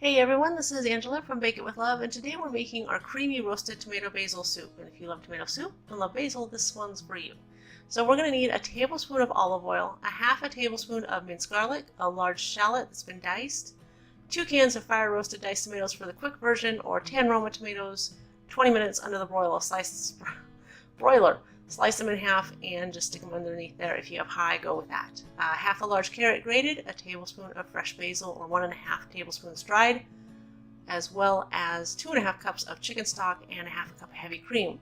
Hey everyone, this is Angela from Bake It With Love, and today we're making our creamy roasted tomato basil soup. And if you love tomato soup and love basil, this one's for you. So we're going to need a tablespoon of olive oil, a half a tablespoon of minced garlic, a large shallot that's been diced, 2 cans of fire roasted diced tomatoes for the quick version, or 10 Roma tomatoes, 20 minutes under the broiler. Slice them in half and just stick them underneath there. If you have high, go with that. Half a large carrot grated, a tablespoon of fresh basil or 1.5 tablespoons dried, as well as 2.5 cups of chicken stock and a half a cup of heavy cream.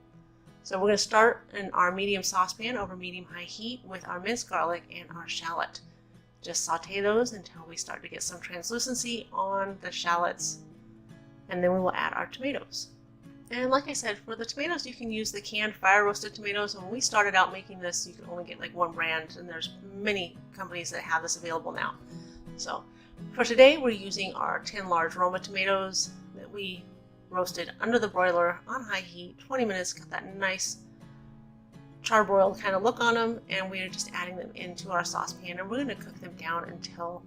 So we're going to start in our medium saucepan over medium-high heat with our minced garlic and our shallot. Just saute those until we start to get some translucency on the shallots, and then we will add our tomatoes. And like I said, for the tomatoes, you can use the canned fire roasted tomatoes. When we started out making this, you could only get like one brand, and there's many companies that have this available now. So for today, we're using our 10 large Roma tomatoes that we roasted under the broiler on high heat, 20 minutes, got that nice charbroiled kind of look on them, and we're just adding them into our saucepan, and we're going to cook them down until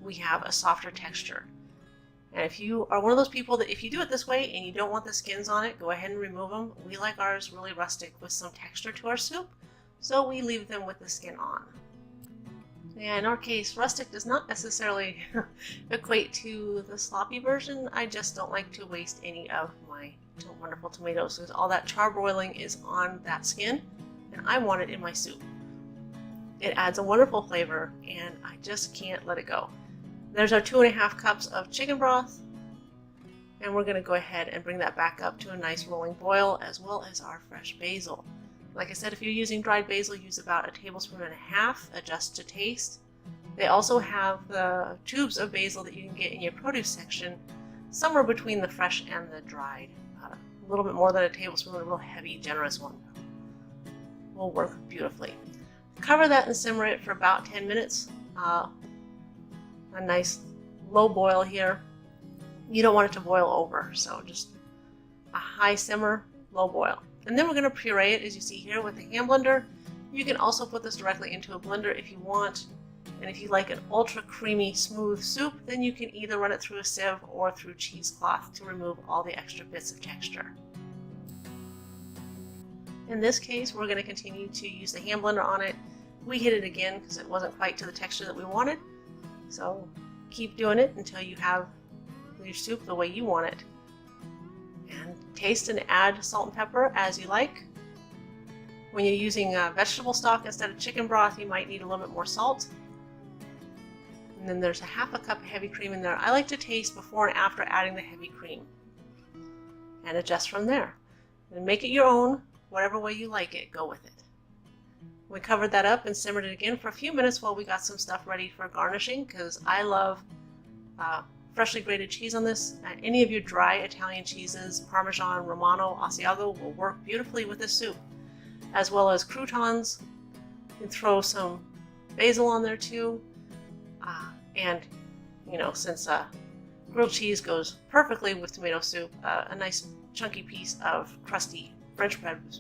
we have a softer texture. And if you are one of those people that if you do it this way and you don't want the skins on it, go ahead and remove them. We like ours really rustic with some texture to our soup, so we leave them with the skin on. Yeah, in our case, rustic does not necessarily equate to the sloppy version. I just don't like to waste any of my wonderful tomatoes, because all that charbroiling is on that skin, and I want it in my soup. It adds a wonderful flavor, and I just can't let it go. There's our 2.5 cups of chicken broth, and we're going to go ahead and bring that back up to a nice rolling boil, as well as our fresh basil. Like I said, if you're using dried basil, use about 1.5 tablespoons, adjust to taste. They also have the tubes of basil that you can get in your produce section, somewhere between the fresh and the dried. A little bit more than 1 tablespoon, a real heavy, generous one will work beautifully. Cover that and simmer it for about 10 minutes. A nice low boil here. You don't want it to boil over, so just a high simmer, low boil. And then we're going to puree it, as you see here, with a hand blender. You can also put this directly into a blender if you want. And if you like an ultra creamy, smooth soup, then you can either run it through a sieve or through cheesecloth to remove all the extra bits of texture. In this case, we're going to continue to use the hand blender on it. We hit it again because it wasn't quite to the texture that we wanted. So keep doing it until you have your soup the way you want it. And taste and add salt and pepper as you like. When you're using vegetable stock instead of chicken broth, you might need a little bit more salt. And then there's a half a cup of heavy cream in there. I like to taste before and after adding the heavy cream, and adjust from there. And make it your own, whatever way you like it, go with it. We covered that up and simmered it again for a few minutes while we got some stuff ready for garnishing, because I love freshly grated cheese on this. Any of your dry Italian cheeses, Parmesan, Romano, Asiago, will work beautifully with this soup, as well as croutons. You can throw some basil on there too. And, you know, since grilled cheese goes perfectly with tomato soup, a nice chunky piece of crusty French bread is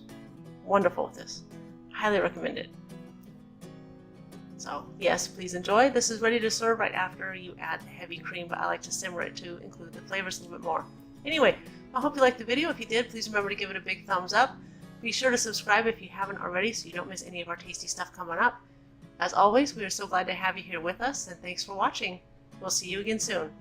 wonderful with this. Highly recommend it. So yes, please enjoy. This is ready to serve right after you add the heavy cream, but I like to simmer it to include the flavors a little bit more. Anyway, I hope you liked the video. If you did, please remember to give it a big thumbs up. Be sure to subscribe if you haven't already so you don't miss any of our tasty stuff coming up. As always, we are so glad to have you here with us, and thanks for watching. We'll see you again soon.